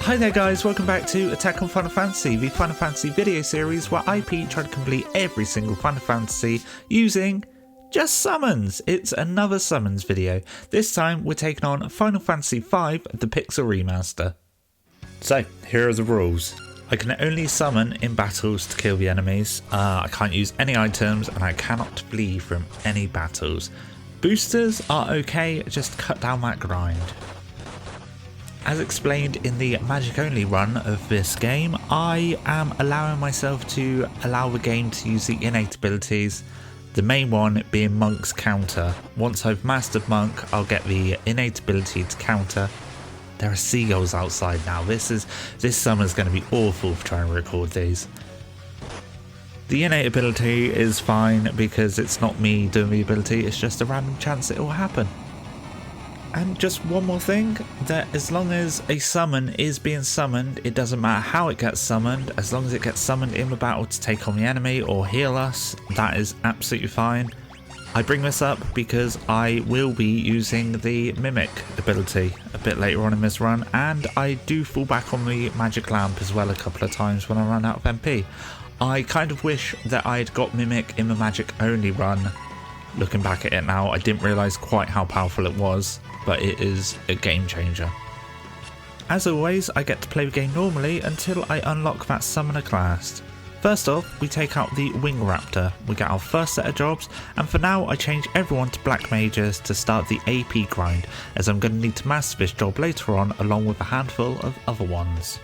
Hi there guys, welcome back to Attack on Final Fantasy, the Final Fantasy video series where IP tried to complete every single Final Fantasy using just summons. It's another summons video. This time we're taking on Final Fantasy V, the Pixel Remaster. So, here are the rules. I can only summon in battles to kill the enemies, I can't use any items, and I cannot flee from any battles. Boosters are okay, just cut down that grind. As explained in the magic only run of this game, I am allowing myself to allow the game to use the innate abilities, the main one being Monk's counter. Once I've mastered Monk, I'll get the innate ability to counter. There are seagulls outside now. This summer's going to be awful for trying to record these. The innate ability is fine because it's not me doing the ability, it's just a random chance it will happen. And just one more thing, that as long as a summon is being summoned, it doesn't matter how it gets summoned, as long as it gets summoned in the battle to take on the enemy or heal us, that is absolutely fine. I bring this up because I will be using the Mimic ability a bit later on in this run, and I do fall back on the Magic Lamp as well a couple of times when I run out of MP. I kind of wish that I'd got Mimic in the Magic only run. Looking back at it now, I didn't realise quite how powerful it was, but it is a game changer. As always, I get to play the game normally until I unlock that summoner class. First off, we take out the Wing Raptor, we get our first set of jobs, and for now I change everyone to Black Mages to start the AP grind, as I'm going to need to master this job later on along with a handful of other ones.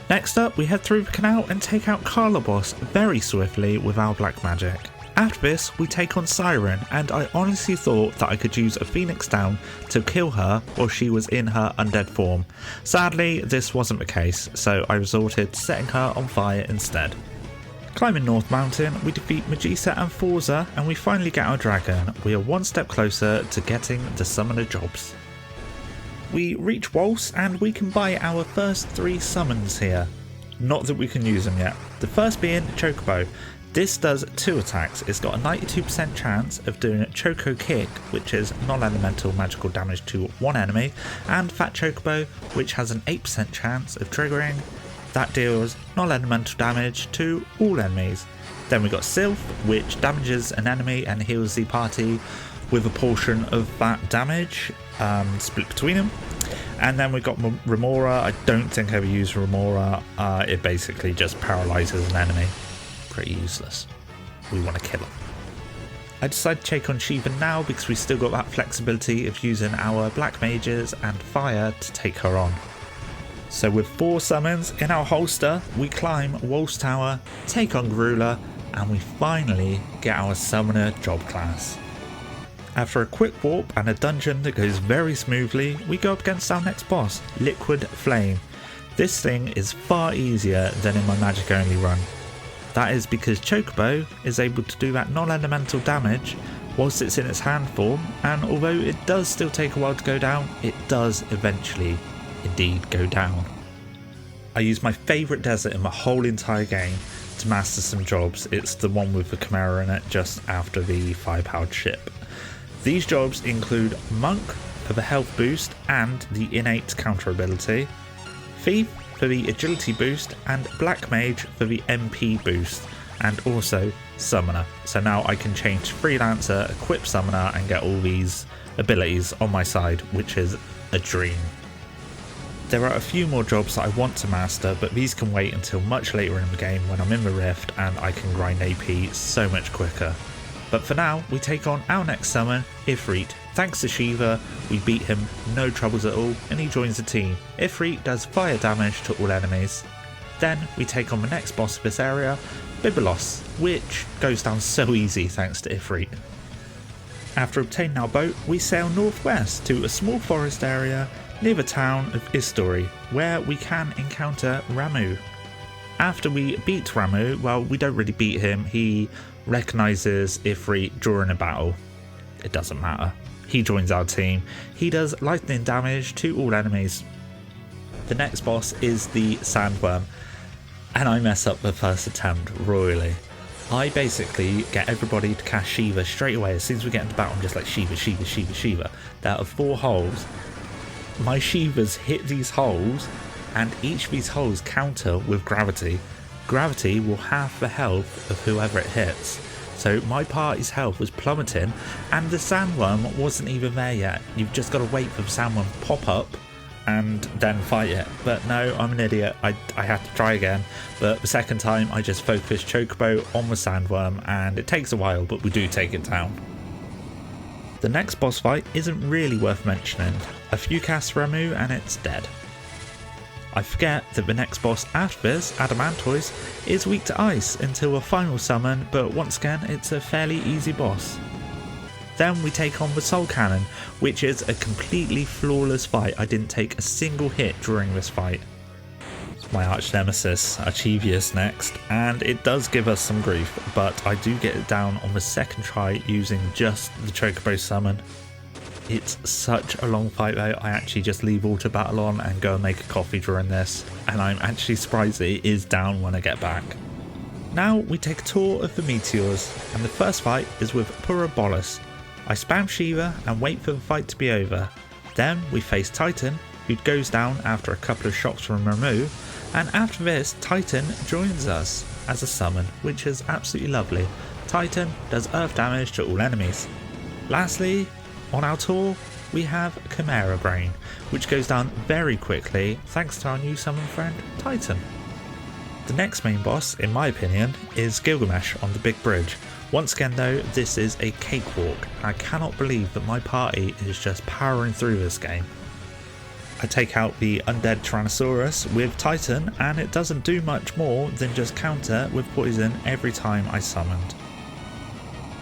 Next up, we head through the canal and take out Carlaboss very swiftly with our Black Magic. After this, we take on Siren, and I honestly thought that I could use a Phoenix Down to kill her while she was in her undead form. Sadly, this wasn't the case, so I resorted to setting her on fire instead. Climbing North Mountain, we defeat Magisa and Forza, and we finally get our dragon. We are one step closer to getting the summoner jobs. We reach Waltz, and we can buy our first 3 summons here. Not that we can use them yet. The first being Chocobo. This does 2 attacks. It's got a 92% chance of doing a Choco Kick, which is non-elemental magical damage to one enemy, and Fat Chocobo, which has an 8% chance of triggering. That deals non-elemental damage to all enemies. Then we got Sylph, which damages an enemy and heals the party with a portion of that damage, split between them. And then we got Remora. I don't think I ever use Remora. It basically just paralyzes an enemy. Pretty useless. We want to kill her. I decided to take on Shiva now because we still got that flexibility of using our Black Mages and Fire to take her on. So with 4 summons in our holster, we climb Waltz Tower, take on Garula, and we finally get our summoner job class. After a quick warp and a dungeon that goes very smoothly, we go up against our next boss, Liquid Flame. This thing is far easier than in my magic only run. That is because Chocobo is able to do that non-elemental damage whilst it's in its hand form, and although it does still take a while to go down, it does eventually indeed go down. I use my favourite desert in the whole entire game to master some jobs. It's the one with the Chimera in it just after the fire-powered ship. These jobs include Monk for the health boost and the innate counter ability, Thief for the agility boost, and Black Mage for the MP boost, and also Summoner. So now I can change to Freelancer, equip Summoner, and get all these abilities on my side, which is a dream. There are a few more jobs that I want to master, but these can wait until much later in the game when I'm in the Rift and I can grind AP so much quicker. But for now, we take on our next summon, Ifrit. Thanks to Shiva, we beat him no troubles at all, and he joins the team. Ifrit does fire damage to all enemies. Then we take on the next boss of this area, Biblos, which goes down so easy thanks to Ifrit. After obtaining our boat, we sail northwest to a small forest area near the town of Istori, where we can encounter Ramuh. After we beat Ramuh, well, we don't really beat him, he recognises Ifrit during a battle. It doesn't matter. He joins our team. He does lightning damage to all enemies. The next boss is the Sandworm, and I mess up the first attempt royally. I basically get everybody to cast Shiva straight away. As soon as we get into battle, I'm just like Shiva, Shiva, Shiva, Shiva. There are 4 holes. My Shivas hit these holes and each of these holes counter with gravity. Gravity will halve the health of whoever it hits. So my party's health was plummeting and the sandworm wasn't even there yet. You've just got to wait for the sandworm to pop up and then fight it. But no, I'm an idiot. I had to try again. But the second time I just focused Chocobo on the sandworm, and it takes a while, but we do take it down. The next boss fight isn't really worth mentioning. A few casts Ramuh and it's dead. I forget that the next boss after this, Adamantoise, is weak to ice until a final summon, but once again it's a fairly easy boss. Then we take on the Soul Cannon, which is a completely flawless fight. I didn't take a single hit during this fight. My arch nemesis, Archivius, next, and it does give us some grief, but I do get it down on the second try using just the Chocobo summon. It's such a long fight though. I actually just leave Auto Battle on and go and make a coffee during this, and I'm actually surprised that it is down when I get back. Now we take a tour of the meteors, and the first fight is with Purobolos. I spam Shiva and wait for the fight to be over. Then we face Titan, who goes down after a couple of shots from Ramuh, and after this Titan joins us as a summon, which is absolutely lovely. Titan does earth damage to all enemies. Lastly, on our tour we have Chimera Brain, which goes down very quickly thanks to our new summon friend Titan. The next main boss, in my opinion, is Gilgamesh on the big bridge. Once again though, this is a cakewalk. I cannot believe that my party is just powering through this game. I take out the undead Tyrannosaurus with Titan, and it doesn't do much more than just counter with poison every time I summoned.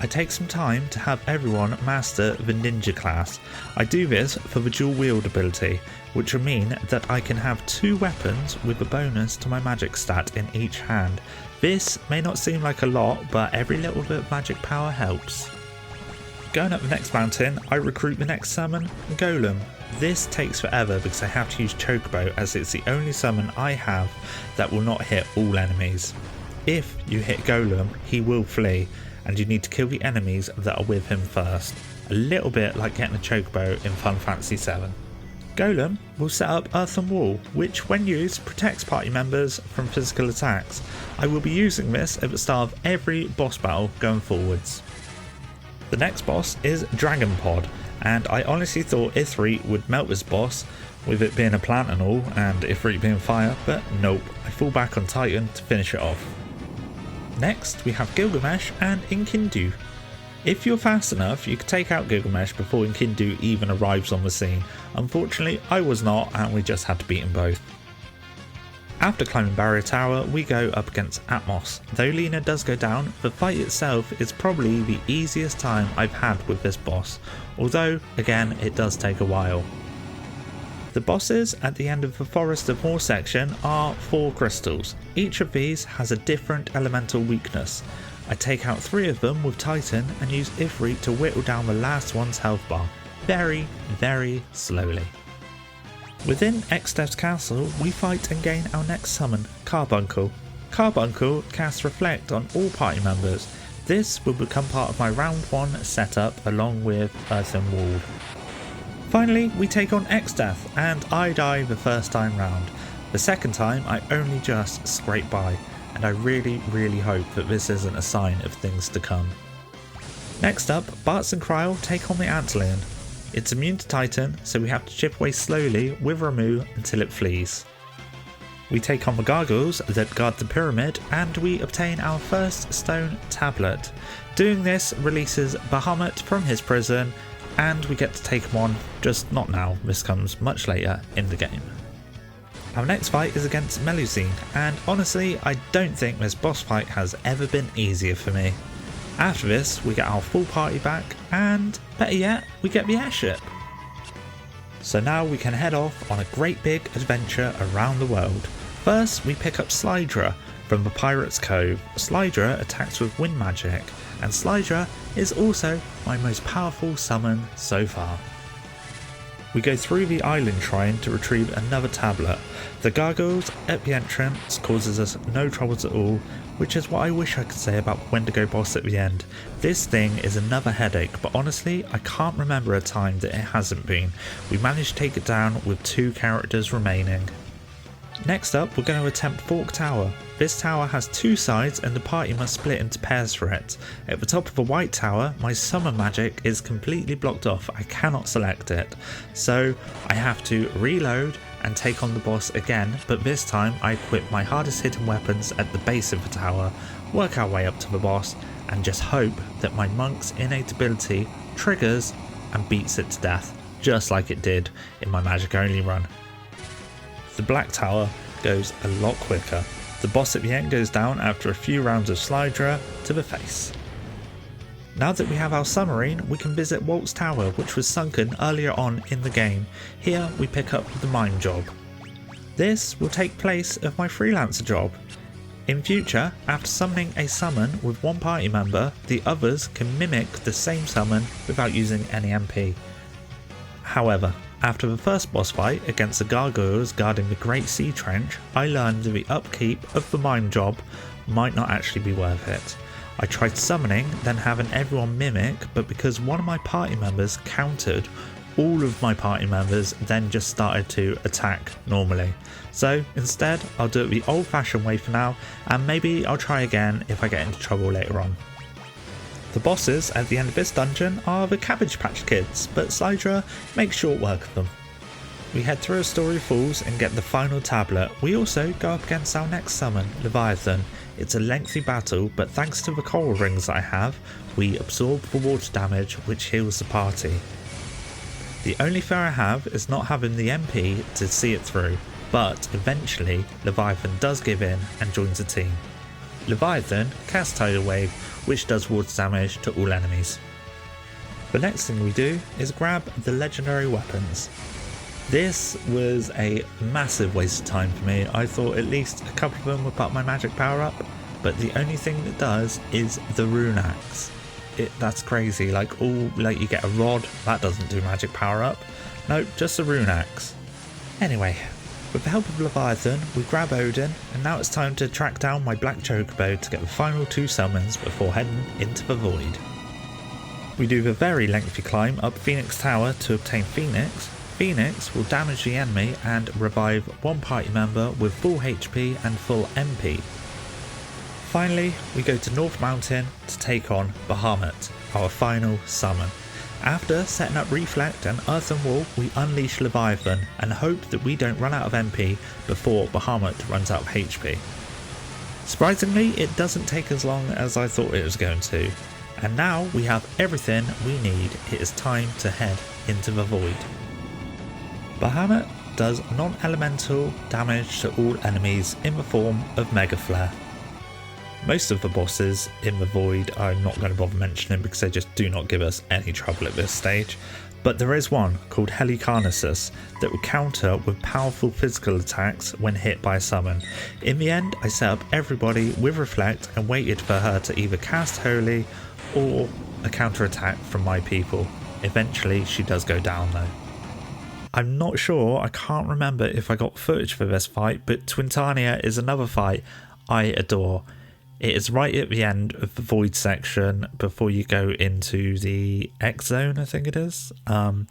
I take some time to have everyone master the ninja class. I do this for the dual wield ability, which will mean that I can have 2 weapons with a bonus to my magic stat in each hand. This may not seem like a lot, but every little bit of magic power helps. Going up the next mountain, I recruit the next summon, Golem. This takes forever because I have to use Chocobo, as it's the only summon I have that will not hit all enemies. If you hit Golem, he will flee, and you need to kill the enemies that are with him first. A little bit like getting a Chocobo in Final Fantasy VII. Golem will set up Earthen Wall, which when used protects party members from physical attacks. I will be using this at the start of every boss battle going forwards. The next boss is Dragon Pod, and I honestly thought Ifrit would melt this boss, with it being a plant and all, and Ifrit being fire, but nope, I fall back on Titan to finish it off. Next we have Gilgamesh and Enkidu. If you're fast enough, you can take out Gilgamesh before Enkidu even arrives on the scene. Unfortunately, I was not, and we just had to beat them both. After climbing Barrier Tower, we go up against Atmos. Though Lina does go down, the fight itself is probably the easiest time I've had with this boss, although, again, it does take a while. The bosses at the end of the Forest of Moor section are 4 crystals. Each of these has a different elemental weakness. I take out 3 of them with Titan and use Ifrit to whittle down the last one's health bar, very, very slowly. Within Extev's castle, we fight and gain our next summon, Carbuncle. Carbuncle casts Reflect on all party members. This will become part of my round 1 setup along with Earthen Wall. Finally, we take on Exdeath, and I die the first time round. The second time I only just scrape by, and I really hope that this isn't a sign of things to come. Next up, Bartz and Kryl take on the Antlion. It's immune to Titan, so we have to chip away slowly with Ramuh until it flees. We take on the Gargoyles that guard the pyramid, and we obtain our first stone tablet. Doing this releases Bahamut from his prison, and we get to take him on, just not now, this comes much later in the game. Our next fight is against Melusine, and honestly I don't think this boss fight has ever been easier for me. After this we get our full party back, and better yet, we get the airship. So now we can head off on a great big adventure around the world. First we pick up Slydra from the Pirate's Cove. Slydra attacks with wind magic, and Slydra is also my most powerful summon so far. We go through the island shrine to retrieve another tablet. The gargoyles at the entrance causes us no troubles at all, which is what I wish I could say about Wendigo boss at the end. This thing is another headache, but honestly I can't remember a time that it hasn't been. We managed to take it down with 2 characters remaining. Next up, we're going to attempt Fork Tower. This tower has two sides and the party must split into pairs for it. At the top of the white tower, my summon magic is completely blocked off, I cannot select it. So I have to reload and take on the boss again, but this time I equip my hardest hitting weapons at the base of the tower, work our way up to the boss, and just hope that my monk's innate ability triggers and beats it to death, just like it did in my magic only run. The black tower goes a lot quicker. The boss at the end goes down after a few rounds of Slydra to the face. Now that we have our submarine, we can visit Walt's Tower, which was sunken earlier on in the game. Here we pick up the mime job. This will take place of my freelancer job. In future, after summoning a summon with one party member, the others can mimic the same summon without using any MP. However, after the first boss fight against the gargoyles guarding the Great Sea Trench, I learned that the upkeep of the mime job might not actually be worth it. I tried summoning, then having everyone mimic, but because one of my party members countered, all of my party members then just started to attack normally. So instead, I'll do it the old fashioned way for now, and maybe I'll try again if I get into trouble later on. The bosses at the end of this dungeon are the Cabbage Patch Kids, but Slydra makes short work of them. We head through Astoria Falls and get the final tablet. We also go up against our next summon, Leviathan. It's a lengthy battle, but thanks to the coral rings I have, we absorb the water damage which heals the party. The only fear I have is not having the MP to see it through, but eventually Leviathan does give in and joins the team. Leviathan casts Tidal Wave, which does water damage to all enemies. The next thing we do is grab the legendary weapons. This was a massive waste of time for me. I thought at least a couple of them would put my magic power up, but the only thing that does is the rune axe. That's crazy, like you get a rod, that doesn't do magic power up. Nope, just a rune axe. Anyway, with the help of Leviathan, we grab Odin, and now it's time to track down my black chocobo to get the final two summons before heading into the void. We do the very lengthy climb up Phoenix Tower to obtain Phoenix. Phoenix will damage the enemy and revive one party member with full HP and full MP. Finally, we go to North Mountain to take on Bahamut, our final summon. After setting up Reflect and Earthen Wall, we unleash Leviathan and hope that we don't run out of MP before Bahamut runs out of HP. Surprisingly, it doesn't take as long as I thought it was going to. And now we have everything we need. It is time to head into the void. Bahamut does non-elemental damage to all enemies in the form of Mega Flare. Most of the bosses in the void I'm not going to bother mentioning because they just do not give us any trouble at this stage, but there is one called Helicarnassus that will counter with powerful physical attacks when hit by a summon. In the end, I set up everybody with Reflect and waited for her to either cast Holy or a counter attack from my people. Eventually she does go down though. I'm not sure, I can't remember if I got footage for this fight, but Twintania is another fight I adore. It is right at the end of the void section before you go into the X zone, I think it is. And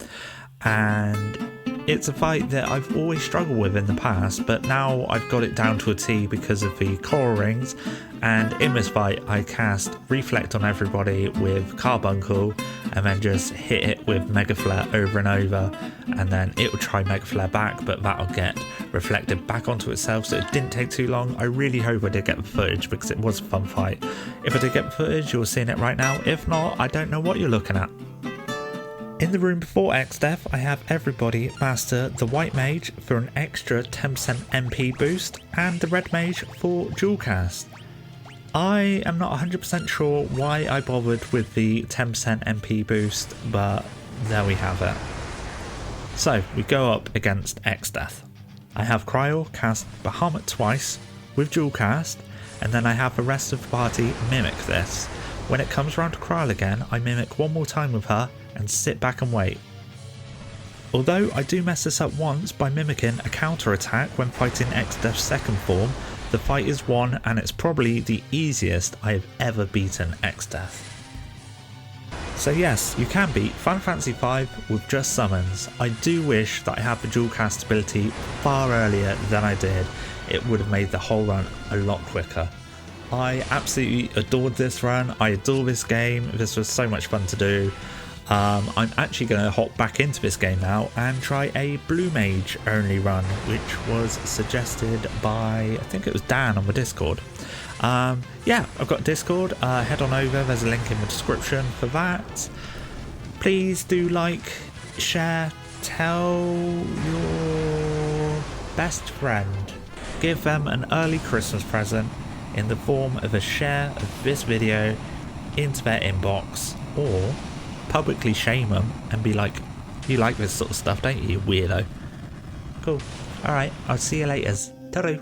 it's a fight that I've always struggled with in the past, but now I've got it down to a T because of the coral rings. And in this fight, I cast Reflect on everybody with Carbuncle and then just hit it with Mega Flare over and over. And then it will try Mega Flare back, but that'll get reflected back onto itself. So it didn't take too long. I really hope I did get the footage because it was a fun fight. If I did get the footage, you're seeing it right now. If not, I don't know what you're looking at. In the room before X-Death, I have everybody master the White Mage for an extra 10% MP boost and the Red Mage for dual cast. I am not 100% sure why I bothered with the 10% MP boost, but there we have it. So we go up against X-Death. I have Kryl cast Bahamut twice with dual cast, and then I have the rest of the party mimic this. When it comes around to Kryl again, I mimic one more time with her and sit back and wait. Although I do mess this up once by mimicking a counter attack when fighting X-Death's second form, the fight is won and it's probably the easiest I have ever beaten X-Death. So yes, you can beat Final Fantasy V with just summons. I do wish that I had the dual cast ability far earlier than I did. It would have made the whole run a lot quicker. I absolutely adored this run. I adore this game. This was so much fun to do. I'm actually going to hop back into this game now and try a Blue Mage only run, which was suggested by, I think it was Dan on the Discord. Yeah, I've got Discord. Head on over. There's a link in the description for that. Please do like, share, tell your best friend. Give them an early Christmas present in the form of a share of this video into their inbox, or publicly shame them and be like, you like this sort of stuff, don't you, weirdo? Cool. Alright, I'll see you later. Ta-da.